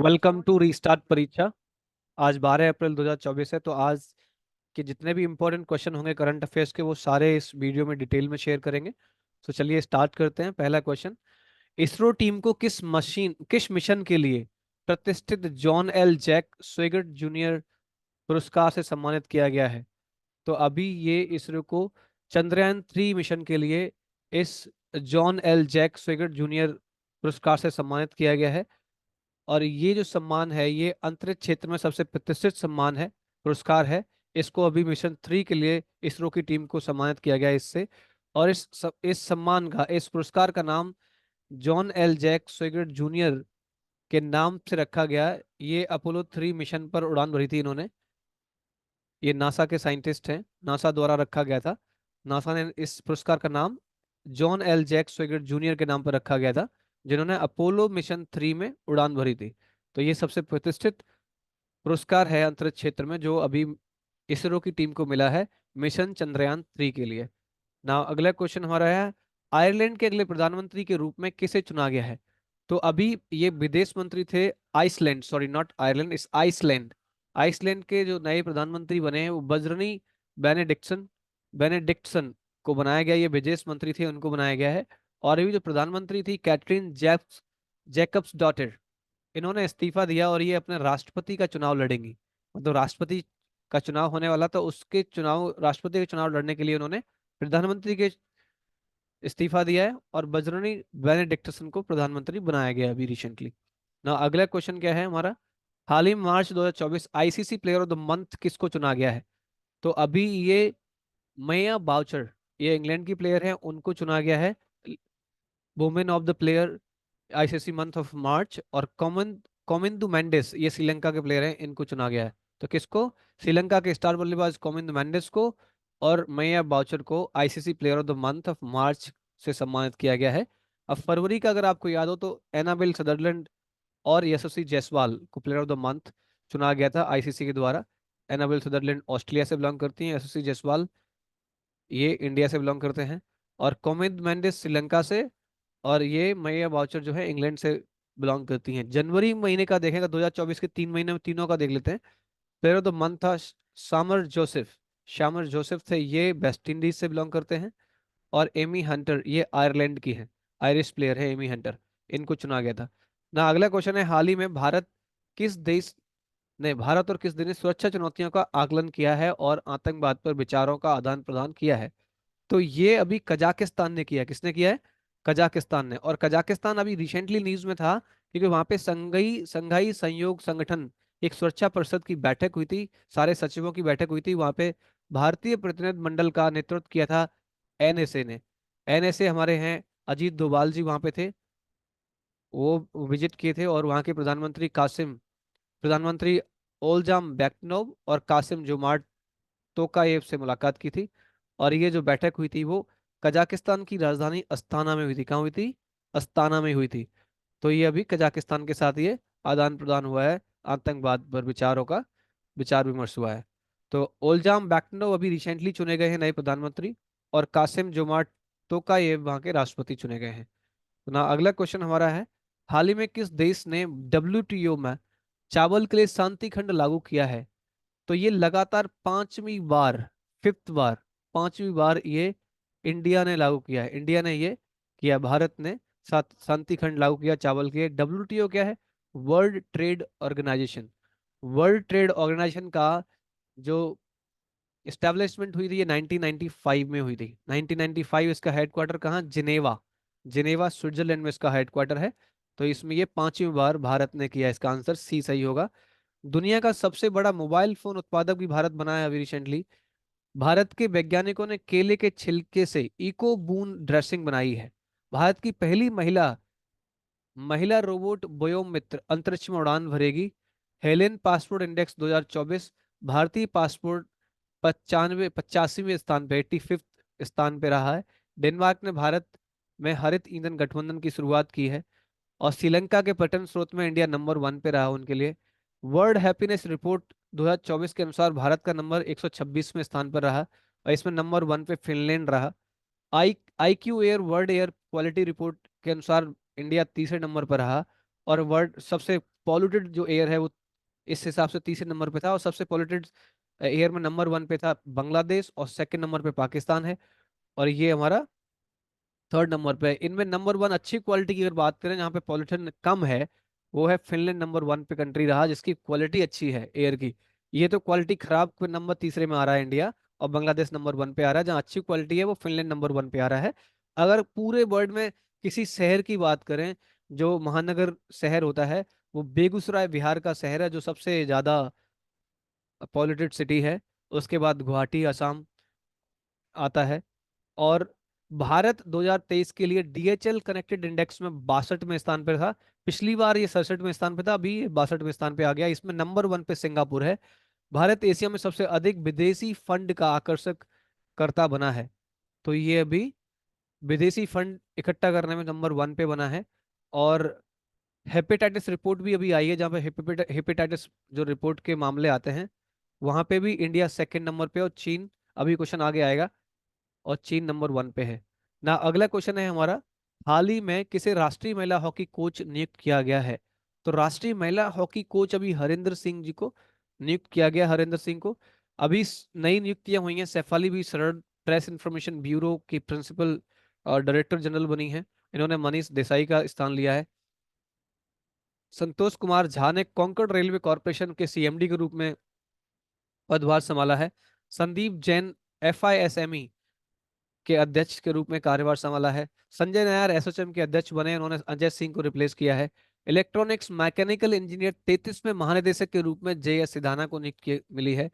Welcome to restart परीक्षा। आज 12 अप्रैल 2024 है। तो आज के जितने भी इंपॉर्टेंट क्वेश्चन होंगे करंट अफेयर्स के, वो सारे इस वीडियो में डिटेल में शेयर करेंगे। तो चलिए स्टार्ट करते हैं। पहला क्वेश्चन, इसरो टीम को किस मिशन के लिए प्रतिष्ठित जॉन एल जैक स्वेगर्ट जूनियर पुरस्कार से सम्मानित किया गया है? तो अभी ये इसरो को चंद्रयान 3 मिशन के लिए इस जॉन एल जैक स्वेगर्ट जूनियर पुरस्कार से सम्मानित किया गया है। और ये जो सम्मान है, ये अंतरिक्ष क्षेत्र में सबसे प्रतिष्ठित सम्मान है, पुरस्कार है। इसको अभी मिशन 3 के लिए इसरो की टीम को सम्मानित किया गया है इससे। और इस सम्मान का, इस पुरस्कार का नाम जॉन एल जैक स्वेगर्ट जूनियर के नाम से रखा गया है। ये अपोलो 3 मिशन पर उड़ान भरी थी इन्होंने। ये नासा के साइंटिस्ट हैं, नासा द्वारा रखा गया था। नासा ने इस पुरस्कार का नाम जॉन एल जैक स्वेगर्ट जूनियर के नाम पर रखा गया था, जिन्होंने अपोलो मिशन 3 में उड़ान भरी थी। तो ये सबसे प्रतिष्ठित पुरस्कार है अंतरिक्ष क्षेत्र में, जो अभी इसरो की टीम को मिला है मिशन चंद्रयान 3 के लिए। ना अगला क्वेश्चन हमारा है, आयरलैंड के अगले प्रधानमंत्री के रूप में किसे चुना गया है? तो अभी ये विदेश मंत्री थे आइसलैंड, सॉरी नॉट आयरलैंड, इस आइसलैंड। आइसलैंड के जो नए प्रधानमंत्री बने हैं वो बजरनी बेनेडिक्सन बेनेडिक्टसन को बनाया गया। ये विदेश मंत्री थे, उनको बनाया गया है। और अभी जो प्रधानमंत्री थी कैथरीन जैकब्स डॉटर, इन्होंने इस्तीफा दिया और ये अपने राष्ट्रपति का चुनाव लड़ेंगी। मतलब राष्ट्रपति का चुनाव होने वाला, तो उसके चुनाव, राष्ट्रपति के चुनाव लड़ने के लिए उन्होंने प्रधानमंत्री के इस्तीफा दिया है और बजरनी बेनेडिक्टसन को प्रधानमंत्री बनाया गया अभी रिसेंटली। ना अगला क्वेश्चन क्या है हमारा, हाल ही में मार्च 2024 ICC player of the month किसको चुना गया है? तो अभी ये मैया बाउचर, ये इंग्लैंड की प्लेयर है, उनको चुना गया है women of the player ICC month of March. और कोमिंदु मेंडिस, ये श्रीलंका के प्लेयर हैं, इनको चुना गया है। तो किसको? श्रीलंका के स्टार बल्लेबाज कोमिंदु मेंडिस को और मैया बाउचर को ICC player of the month of March से सम्मानित किया गया है। अब फरवरी का अगर आपको याद हो तो एनाबेल सदरलैंड और यशस्वी जायसवाल को प्लेयर ऑफ द मंथ चुना गया था आईसीसी के द्वारा। एनाबेल सदरलैंड ऑस्ट्रेलिया से बिलोंग करती हैं, यशस्वी जायसवाल ये इंडिया से बिलोंग करते हैं। और कोमिंद मेंडिस श्रीलंका से, और ये मैया वाउचर जो है इंग्लैंड से बिलोंग करती हैं। जनवरी महीने का देखेंगे 2024 के 3 महीने में, तीनों का देख लेते हैं। प्लेयर ऑफ द मंथ था सामर जोसेफ, शामर जोसेफ थे, ये वेस्ट इंडीज से बिलोंग करते हैं। और एमी हंटर, ये आयरलैंड की है, आयरिश प्लेयर है एमी हंटर, इनको चुना गया था। ना अगला क्वेश्चन है, हाल ही में किस देश भारत और किस देश ने सुरक्षा चुनौतियों का आकलन किया है और आतंकवाद पर विचारों का आदान प्रदान किया है? तो ये अभी कजाकिस्तान ने किया है। किसने किया है? कजाकिस्तान ने। और कजाकिस्तान अभी रिसेंटली न्यूज में था, क्योंकि वहां पे संघाई संघाई सहयोग संगठन, एक सुरक्षा परिषद की बैठक हुई थी, सारे सचिवों की बैठक हुई थी वहां पे। भारतीय प्रतिनिधि मंडल का नेतृत्व किया था एनएसए ने। एनएसए हमारे हैं अजीत डोभाल जी वहां पे थे, वो विजिट किए थे। और वहां के प्रधानमंत्री ओलजाम बैकनोव और कासिम जोमार्ट तोकाएव से मुलाकात की थी। और ये जो बैठक हुई थी वो कजाकिस्तान की राजधानी अस्ताना में हुई थी। कहाँ हुई थी? अस्ताना में हुई थी। तो ये अभी कजाकिस्तान के साथ ये आदान प्रदान हुआ है, आतंकवाद पर विचारों का विचार विमर्श हुआ है। तो ओलजाम बैकनोव अभी रिसेंटली चुने गए हैं नए प्रधानमंत्री, और कासिम जोमार्ट तोकाएव वहां के राष्ट्रपति चुने गए हैं। तो ना अगला क्वेश्चन हमारा है, हाल ही में किस देश ने डब्ल्यूटीओ में चावल के लिए शांति खंड लागू किया है? तो ये लगातार 5वीं बार, 5th बार, 5वीं बार ये इंडिया ने लागू किया है। इंडिया ने ये किया, भारत ने शांति खंड लागू किया चावल के। डब्ल्यूटीओ क्या है? World trade organisation. World trade organisation का जो इस्टेब्लिशमेंट हुई थी ये 1995 में हुई थी। 1995 इसका हेडक्वार्टर कहाँ? जिनेवा। जिनेवा स्विट्जरलैंड में इसका हेडक्वार्टर है। तो इसमें ये 5वीं बार भारत ने किया, इसका आंसर सी सही होगा। दुनिया का सबसे बड़ा मोबाइल फोन उत्पादक भी भारत बना है अभी रिसेंटली। भारत के वैज्ञानिकों ने केले के छिलके से इको बून ड्रेसिंग बनाई है। भारत की पहली महिला महिला रोबोट व्योममित्र अंतरिक्ष में उड़ान भरेगी। हेलेन पासपोर्ट इंडेक्स 2024, भारतीय पासपोर्ट 85वें स्थान पे, 85th स्थान पे रहा है। डेनमार्क ने भारत में हरित ईंधन गठबंधन की शुरुआत की है। और श्रीलंका के पर्यटन स्रोत में इंडिया नंबर 1 पे रहा उनके लिए। वर्ल्ड हैप्पीनेस रिपोर्ट 2024 के अनुसार भारत का नंबर 126वें स्थान पर रहा, और इसमें नंबर 1 पे फिनलैंड रहा। IQ air world air quality report के अनुसार इंडिया तीसरे नंबर पर रहा। और वर्ल्ड सबसे पॉल्यूटेड जो एयर है वो इस हिसाब से तीसरे नंबर पे था, और सबसे पॉल्यूटेड एयर में नंबर 1 पे था बांग्लादेश, और सेकंड नंबर पे पाकिस्तान है, और ये हमारा थर्ड नंबर पे है। इनमें नंबर 1 अच्छी क्वालिटी की अगर बात करें जहाँ पे पॉल्यूशन कम है, वो है फिनलैंड, नंबर 1 पे कंट्री रहा जिसकी क्वालिटी अच्छी है एयर की। ये तो क्वालिटी खराब पे नंबर तीसरे में आ रहा है इंडिया, और बांग्लादेश नंबर 1 पे आ रहा है। जहाँ अच्छी क्वालिटी है वो फिनलैंड नंबर 1 पे आ रहा है। अगर पूरे वर्ल्ड में किसी शहर की बात करें, जो महानगर शहर होता है, वो बेगूसराय बिहार का शहर है जो सबसे ज्यादा पॉल्यूटेड सिटी है। उसके बाद गुवाहाटी असम आता है। और भारत 2023 के लिए डीएचएल कनेक्टेड इंडेक्स में 62वें स्थान पर था। पिछली बार ये 67वें स्थान पे था, अभी ये 62वें स्थान पे आ गया। इसमें नंबर 1 पे सिंगापुर है। भारत एशिया में सबसे अधिक विदेशी फंड का आकर्षक कर्ता बना है। तो ये अभी विदेशी फंड इकट्ठा करने में नंबर 1 पे बना है। और हेपेटाइटिस रिपोर्ट भी अभी आई है, जहाँ पे हेपेटाइटिस जो रिपोर्ट के मामले आते हैं, वहां पे भी इंडिया सेकंड नंबर पे, और चीन, अभी क्वेश्चन आगे आएगा, और चीन नंबर 1 पे है ना। अगला क्वेश्चन है हमारा, हाल ही में किसे राष्ट्रीय महिला हॉकी कोच नियुक्त किया गया है? तो राष्ट्रीय महिला हॉकी कोच अभी हरिंदर सिंह जी को नियुक्त किया गया, हरिंदर सिंह को। अभी नई नियुक्तियां हुई हैं। शेफाली भी सरद प्रेस इंफॉर्मेशन ब्यूरो की प्रिंसिपल और डायरेक्टर जनरल बनी है। इन्होंने मनीष देसाई का स्थान लिया है। संतोष कुमार झा ने कोंकण रेलवे कॉरपोरेशन के सीएमडी के रूप में पदभार संभाला है। संदीप जैन एफआईएसएमई के अध्यक्ष के रूप में कार्यभार संभाला है। संजय नायर एसोचैम के अध्यक्ष बने, उन्होंने अजय सिंह को रिप्लेस किया है। इलेक्ट्रॉनिक्स मैकेनिकल इंजीनियर 33वें महानिदेशक के रूप में जे एस सिधाना को नियुक्ति मिली है।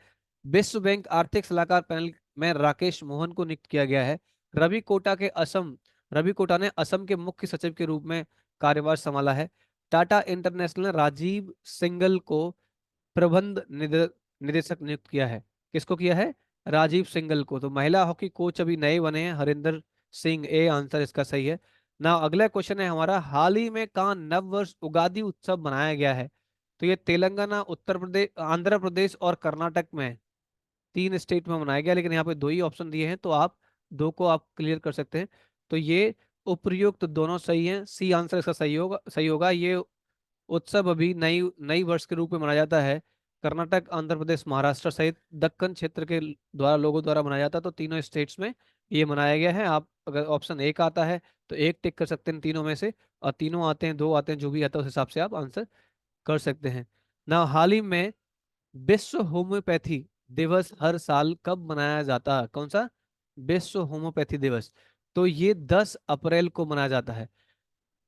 विश्व बैंक आर्थिक सलाहकार पैनल में राकेश मोहन को नियुक्त किया गया है। रवि कोटा के असम रवि कोटा ने असम के मुख्य सचिव के रूप में कार्यभार संभाला है। टाटा इंटरनेशनल ने राजीव सिंगल को प्रबंध निदेशक नियुक्त किया है। किसको किया है? राजीव सिंगल को। तो महिला हॉकी कोच अभी नए बने हैं, हरिंदर सिंह, ए आंसर इसका सही है ना। अगला क्वेश्चन है हमारा, हाल ही में कहाँ नव वर्ष उगादि उत्सव मनाया गया है? तो ये तेलंगाना, उत्तर प्रदेश, आंध्र प्रदेश और कर्नाटक में, 3 स्टेट में मनाया गया, लेकिन यहाँ पे 2 ही ऑप्शन दिए हैं, तो आप 2 को आप क्लियर कर सकते हैं। तो ये उपर्युक्त दोनों सही हैं, सी आंसर इसका सही होगा। ये उत्सव अभी नई नई वर्ष के रूप में मनाया जाता है। कर्नाटक, आंध्र प्रदेश, महाराष्ट्र सहित दक्कन क्षेत्र के द्वारा, लोगों द्वारा मनाया जाता है। तो तीनों स्टेट्स में ये मनाया गया है। आप अगर ऑप्शन एक आता है तो एक टिक कर सकते हैं तीनों में से, और तीनों आते हैं, 2 आते हैं, जो भी आता है उस हिसाब से आप आंसर कर सकते हैं ना। हाल ही में विश्व होम्योपैथी दिवस हर साल कब मनाया जाता है? कौन सा? विश्व होम्योपैथी दिवस। तो ये 10 अप्रैल को मनाया जाता है।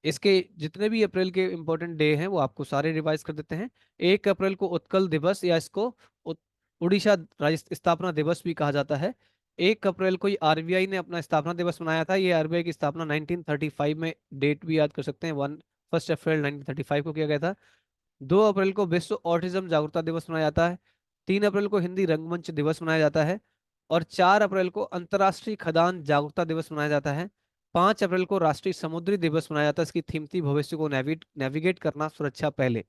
इसके जितने भी अप्रैल के इंपॉर्टेंट डे हैं वो आपको सारे रिवाइज कर देते हैं। 1 अप्रैल को उत्कल दिवस, या इसको उड़ीसा राज्य स्थापना दिवस भी कहा जाता है। 1 अप्रैल को ही आरबीआई ने अपना स्थापना दिवस मनाया था। ये आरबीआई की स्थापना 1935 में, डेट भी याद कर सकते हैं, 1 अप्रैल 1935 को किया गया था। 2 अप्रैल को विश्व ऑटिज्म जागरूकता दिवस मनाया जाता है। 3 अप्रैल को हिंदी रंगमंच दिवस मनाया जाता है। और 4 अप्रैल को अंतर्राष्ट्रीय खदान जागरूकता दिवस मनाया जाता है। 5 अप्रैल को राष्ट्रीय समुद्री दिवस मनाया जाता है। इसकी थीम थी भविष्य को नेविगेट करना, सुरक्षा पहले।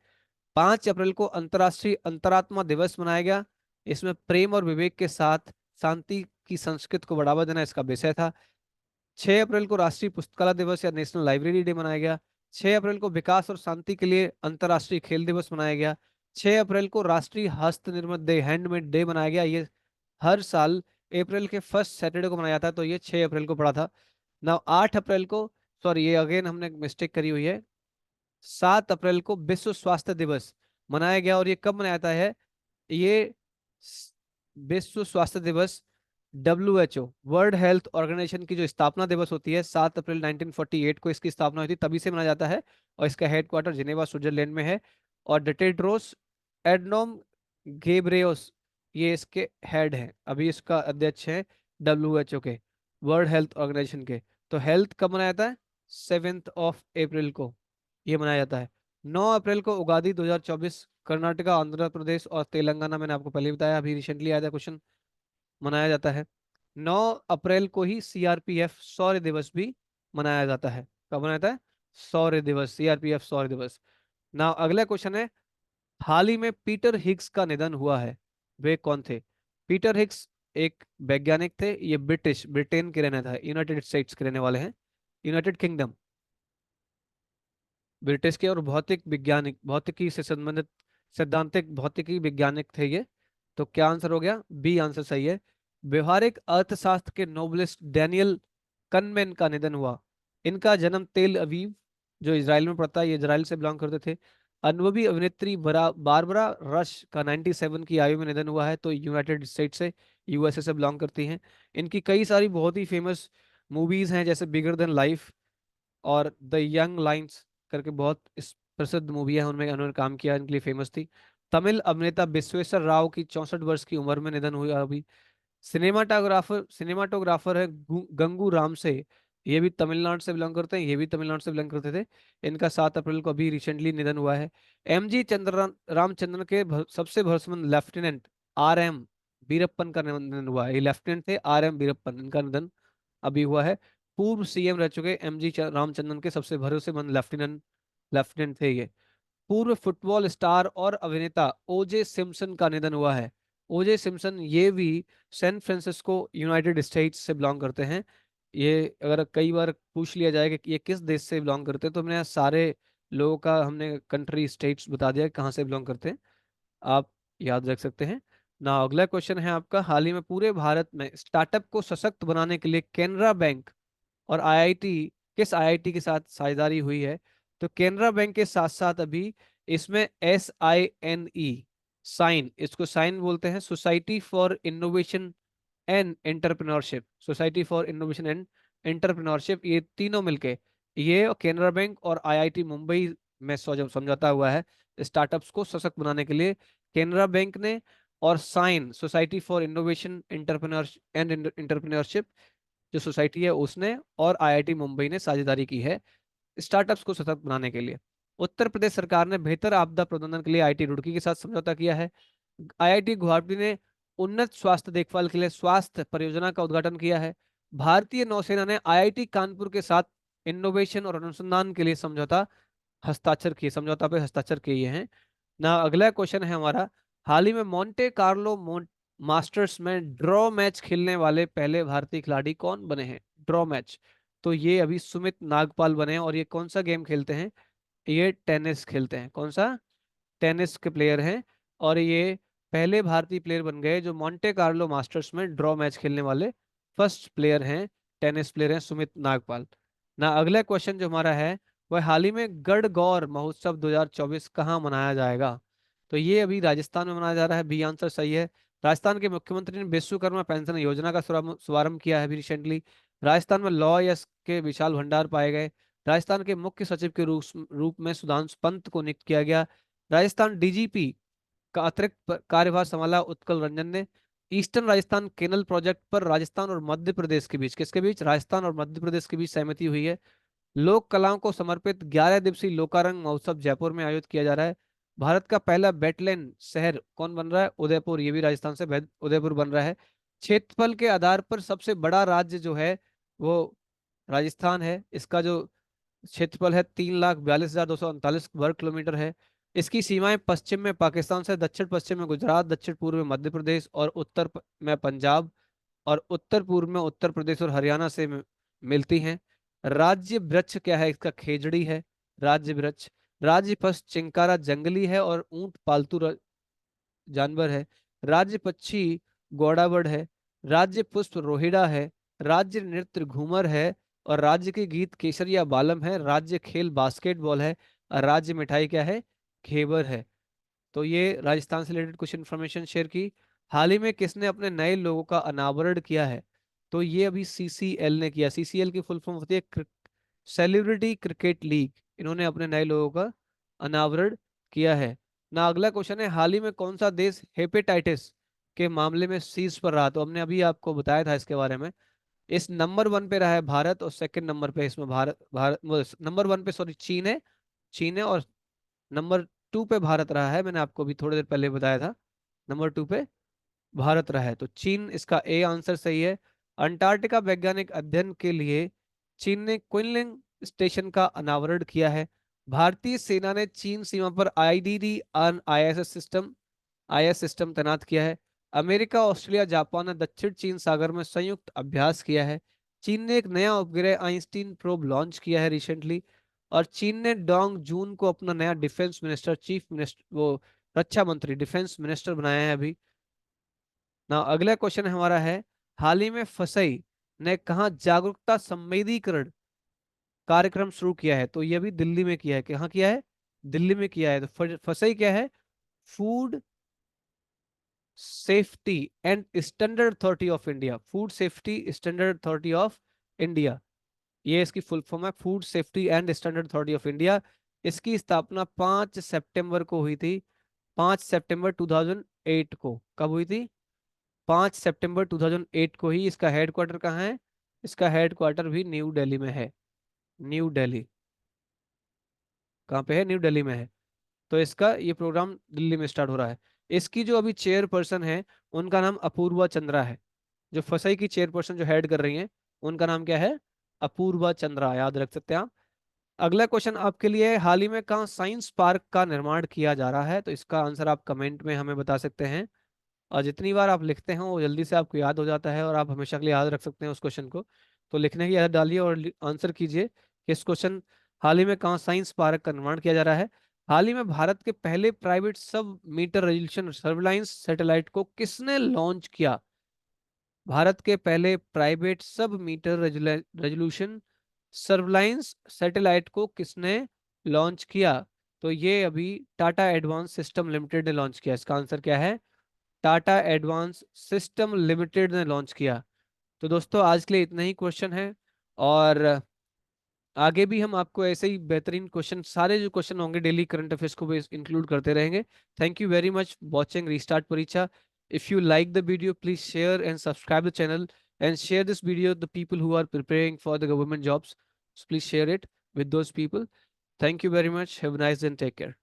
5 अप्रैल को अंतर्राष्ट्रीय अंतरात्मा दिवस मनाया गया। इसमें प्रेम और विवेक के साथ शांति की संस्कृति को बढ़ावा देना इसका विषय था। 6 अप्रैल को राष्ट्रीय पुस्तकालय दिवस या नेशनल लाइब्रेरी डे मनाया गया। 6 अप्रैल को विकास और शांति के लिए अंतर्राष्ट्रीय खेल दिवस मनाया गया। 6 अप्रैल को राष्ट्रीय हस्त निर्मित डे, हैंडमेड डे मनाया गया। ये हर साल अप्रैल के फर्स्ट सैटरडे को मनाया जाता है, तो ये 6 अप्रैल को पड़ा था ना। 8 अप्रैल को, सॉरी ये अगेन हमने मिस्टेक करी हुई है, 7 अप्रैल को विश्व स्वास्थ्य दिवस मनाया गया। और ये कब मनाया जाता है? ये स- विश्व स्वास्थ्य दिवस, WHO, वर्ल्ड हेल्थ ऑर्गेनाइजेशन की जो स्थापना दिवस होती है, 7 अप्रैल 1948 को इसकी स्थापना हुई थी, तभी से मनाया जाता है। और इसका हेडक्वार्टर जिनेवा, स्विट्जरलैंड में है। और टेड्रोस एडनोम घेब्रेयेसस ये इसके हेड हैं, अभी इसका अध्यक्ष है WHO के, वर्ल्ड हेल्थ ऑर्गेनाइजेशन के। तो हेल्थ कब मनाया जाता है? 7 अप्रैल को ये मनाया जाता है। 9 अप्रैल को उगादी 2024, कर्नाटका, आंध्र प्रदेश और तेलंगाना, मैंने आपको पहले बताया, अभी रिसेंटली आया था क्वेश्चन, मनाया जाता है। 9 अप्रैल को ही सीआरपीएफ शौर्य दिवस भी मनाया जाता है। कब मनाया जाता है? शौर्य दिवस, सीआरपीएफ शौर्य दिवस ना। अगला क्वेश्चन है, हाल ही में पीटर हिग्स का निधन हुआ है, वे कौन थे? पीटर हिग्स एक वैज्ञानिक थे। ये ब्रिटेन के रहने था, यूनाइटेड स्टेट्स के रहने वाले हैं, यूनाइटेड किंगडम। ब्रिटिश के, और भौतिक वैज्ञानिक, भौतिकी से संबंधित सैद्धांतिक भौतिकी वैज्ञानिक थे ये। तो क्या आंसर हो गया? बी आंसर सही है। व्यवहारिक अर्थशास्त्र के नोबलिस्ट डैनियल कनमेन का निधन हुआ। इनका जन्म तेल अवीव, जो इजराइल में पड़ता है, ये इजराइल से बिलोंग करते थे। अनुभवी अभिनेत्री बारबरा रश का 97 की आयु में निधन हुआ है, तो यूनाइटेड स्टेट से, यूएसए से बिलोंग करती हैं। इनकी कई सारी बहुत ही फेमस मूवीज हैं, जैसे बिगर देन लाइफ और द यंग लाइन्स करके बहुत प्रसिद्ध मूवी है, उनमें उन्होंने काम किया, इनके लिए फेमस थी। तमिल अभिनेता विश्वेश्वर राव की 64 वर्ष की उम्र में निधन हुआ अभी। सिनेमाटोग्राफर है गंगू राम से, ये भी तमिलनाडु से बिलोंग करते हैं, ये भी तमिलनाडु से बिलोंग करते थे। इनका 7 अप्रैल को अभी रिसेंटली निधन हुआ है। एम जी चंद्र रामचंद्रन के सबसे भरोसेमंद लेफ्टिनेंट आर एम वीरप्पन का निधन हुआ है। ये लेफ्टिनेंट थे आर एम वीरप्पन, इनका निधन अभी हुआ है। पूर्व सीएम रह चुके एम जी रामचंद्रन के सबसे भरोसेमंद लेफ्टिनेंट लेफ्टिनेंट थे ये। पूर्व फुटबॉल स्टार और अभिनेता ओजे सिम्पसन का निधन हुआ है। ओजे सिम्पसन ये भी सैन फ्रांसिस्को यूनाइटेड स्टेट्स से बिलोंग करते हैं। ये अगर कई बार पूछ लिया जाए कि ये किस देश से बिलोंग करते हैं, तो हमने यहाँ सारे लोगों का हमने कंट्री स्टेट्स बता दिया कि कहाँ से बिलोंग करते हैं, आप याद रख सकते हैं ना। अगला क्वेश्चन है आपका, हाल ही में पूरे भारत में स्टार्टअप को सशक्त बनाने के लिए केनरा बैंक और आईआईटी, किस आईआईटी के साथ साझेदारी हुई है? तो केनरा बैंक के साथ साथ अभी इसमें SINE, साइन, इसको साइन बोलते हैं, society for innovation and entrepreneurship, society for innovation and entrepreneurship, ये तीनों मिलके, ये केनरा बैंक और आईआईटी मुंबई में समझौता हुआ है स्टार्टअप्स को सशक्त बनाने के लिए। केनरा बैंक ने और SINE, society for innovation entrepreneurship जो सोसाइटी है उसने, और आईआईटी मुंबई ने साझेदारी की है स्टार्टअप्स को सशक्त बनाने के लिए। उत्तर प्रदेश सरकार ने बेहतर आपदा प्रबंधन के लिए आईआईटी रुड़की के साथ समझौता किया है। आईआईटी गुवाहाटी ने उन्नत स्वास्थ्य देखभाल के लिए स्वास्थ्य परियोजना का उद्घाटन किया है। भारतीय नौसेना ने आईआईटी कानपुर के साथ इनोवेशन और अनुसंधान के लिए समझौता पे हस्ताक्षर किए हैं ना। अगला क्वेश्चन है हमारा, हाल ही में मोंटे कार्लो मास्टर्स में ड्रॉ मैच खेलने वाले पहले भारतीय खिलाड़ी कौन बने हैं? ड्रॉ मैच, तो ये अभी सुमित नागपाल बने हैं, और ये कौन सा गेम खेलते हैं? ये टेनिस खेलते हैं। कौन सा? टेनिस के प्लेयर हैं, और ये पहले भारतीय प्लेयर बन गए जो मोंटे कार्लो मास्टर्स में ड्रॉ मैच खेलने वाले फर्स्ट प्लेयर हैं, टेनिस प्लेयर हैं सुमित नागपाल ना। अगला क्वेश्चन जो हमारा है वह, हाल ही में गढ़गौर महोत्सव 2024 कहाँ मनाया जाएगा? तो ये अभी राजस्थान में मनाया जा रहा है, बी आंसर सही है। राजस्थान के मुख्यमंत्री ने विश्वकर्मा पेंशन योजना का शुभारंभ किया है अभी रिसेंटली। राजस्थान में लॉ यस के विशाल भंडार पाए गए। राजस्थान के मुख्य सचिव के रूप में सुधांशु पंत को नियुक्त किया गया। राजस्थान डीजीपी का अतिरिक्त कार्यभार संभाला उत्कल रंजन ने। ईस्टर्न राजस्थान केनल प्रोजेक्ट पर राजस्थान और मध्य प्रदेश के बीच, किसके बीच? राजस्थान और मध्य प्रदेश के बीच सहमति हुई है। लोक कलाओं को समर्पित 11 दिवसीय लोकारंग महोत्सव जयपुर में आयोजित किया जा रहा है। भारत का पहला वेटलैंड शहर कौन बन रहा है? उदयपुर, ये भी राजस्थान से उदयपुर बन रहा है। क्षेत्रफल के आधार पर सबसे बड़ा राज्य जो है वो राजस्थान है। इसका जो क्षेत्रफल है 3,42,239 वर्ग किलोमीटर है। इसकी सीमाएं पश्चिम में पाकिस्तान से, दक्षिण पश्चिम में गुजरात, दक्षिण पूर्व में मध्य प्रदेश और में पंजाब, और उत्तर पूर्व में उत्तर प्रदेश और हरियाणा से मिलती हैं। राज्य वृक्ष क्या है इसका? खेजड़ी है राज्य वृक्ष। राज्य पशु चिंकारा जंगली है और ऊंट पालतू जानवर है। राज्य पक्षी गौड़ाबड़ है। राज्य पुष्प रोहिड़ा है। राज्य नृत्य घूमर है। और राज्य के गीत केसरिया बालम है। राज्य खेल बास्केटबॉल है। और राज्य मिठाई क्या है? घेवर है। तो ये राजस्थान से रिलेटेड कुछ इन्फॉर्मेशन शेयर की। हाल ही में किसने अपने नए लोगों का अनावरण किया है? तो ये अभी CCL ने किया। CCL की फुल फॉर्म होती है सेलिब्रिटी क्रिकेट लीग। इन्होंने अपने नए लोगों का अनावरण किया है ना। अगला क्वेश्चन है, हाल ही में कौन सा देश हेपेटाइटिस के मामले में शीर्ष पर रहा? तो हमने अभी आपको बताया था इसके बारे में। इस नंबर 1 पे रहा है भारत, और सेकंड नंबर पे इसमें नंबर 1 पे, सॉरी, चीन है, और नंबर 2 पे भारत रहा है। मैंने आपको भी थोड़ी देर पहले बताया था, नंबर 2 पे भारत रहा है, तो चीन इसका ए आंसर सही है। अंटार्कटिका वैज्ञानिक अध्ययन के लिए चीन ने क्विनलिंग स्टेशन का अनावरण किया है। भारतीय सेना ने चीन सीमा पर IDD IS सिस्टम तैनात किया है। अमेरिका, ऑस्ट्रेलिया, जापान ने दक्षिण चीन सागर में संयुक्त अभ्यास किया है। चीन ने एक नया उपग्रह आइंस्टीन प्रोब लॉन्च किया है रिसेंटली। और चीन ने डोंग जून को अपना नया डिफेंस मिनिस्टर, चीफ मिनिस्टर, वो रक्षा मंत्री, डिफेंस मिनिस्टर बनाया है अभी ना। अगला क्वेश्चन हमारा है, हाल ही में फसई ने कहा जागरूकता संवेदीकरण कार्यक्रम शुरू किया है? तो ये भी दिल्ली में किया है। कहाँ किया है? दिल्ली में किया है। तो फसई क्या है? Food safety and standard authority of India. Food safety standard authority of India, ये इसकी फुल फॉर्म है, food safety and standard authority of India. इसकी स्थापना 5 सितंबर को हुई थी, 5 सितंबर 2008 को। कब हुई थी? 5 सितंबर 2008 को ही। इसका हेडक्वार्टर कहाँ है? इसका हेडक्वार्टर भी न्यू दिल्ली में है। न्यू दिल्ली, कहाँ पे है? न्यू दिल्ली में है। तो इसका ये प्रोग्राम दिल्ली में स्टार्ट हो रहा है। इसकी जो अभी चेयरपर्सन है, उनका नाम अपूर्वा चंद्रा है। जो फसई की चेयरपर्सन जो हेड कर रही हैं, उनका नाम क्या है? अपूर्वा चंद्रा, याद रख सकते हैं आप। अगला क्वेश्चन आपके लिए है, हाल ही में कहाँ साइंस पार्क का निर्माण किया जा रहा है? तो इसका आंसर आप कमेंट में हमें बता सकते हैं। और जितनी बार आप लिखते हैं वो जल्दी से आपको याद हो जाता है और आप हमेशा के लिए याद रख सकते हैं उस क्वेश्चन को। तो लिखने की आदत डालिए और आंसर कीजिए कि इस क्वेश्चन, हाल ही में कहाँ साइंस पार्क का निर्माण किया जा रहा है? हाल ही में भारत के पहले प्राइवेट सब मीटर रेजोल्यूशन सर्विलांस सैटेलाइट को किसने लॉन्च किया? भारत के पहले प्राइवेट सब मीटर रेजोल्यूशन सर्विलांस सैटेलाइट को किसने लॉन्च किया? तो ये अभी टाटा एडवांस सिस्टम लिमिटेड ने लॉन्च किया। इसका आंसर क्या है? टाटा एडवांस सिस्टम लिमिटेड ने लॉन्च किया। तो दोस्तों आज के लिए इतना ही क्वेश्चन है, और आगे भी हम आपको ऐसे ही बेहतरीन क्वेश्चन, सारे जो क्वेश्चन होंगे डेली करंट अफेयर्स को भी इंक्लूड करते रहेंगे। Thank you very much watching restart परीक्षा। If you like the video, please share and subscribe the channel and share this video the people who are preparing for the government jobs. So please share it with those people. Thank you very much. Have a nice day and take care.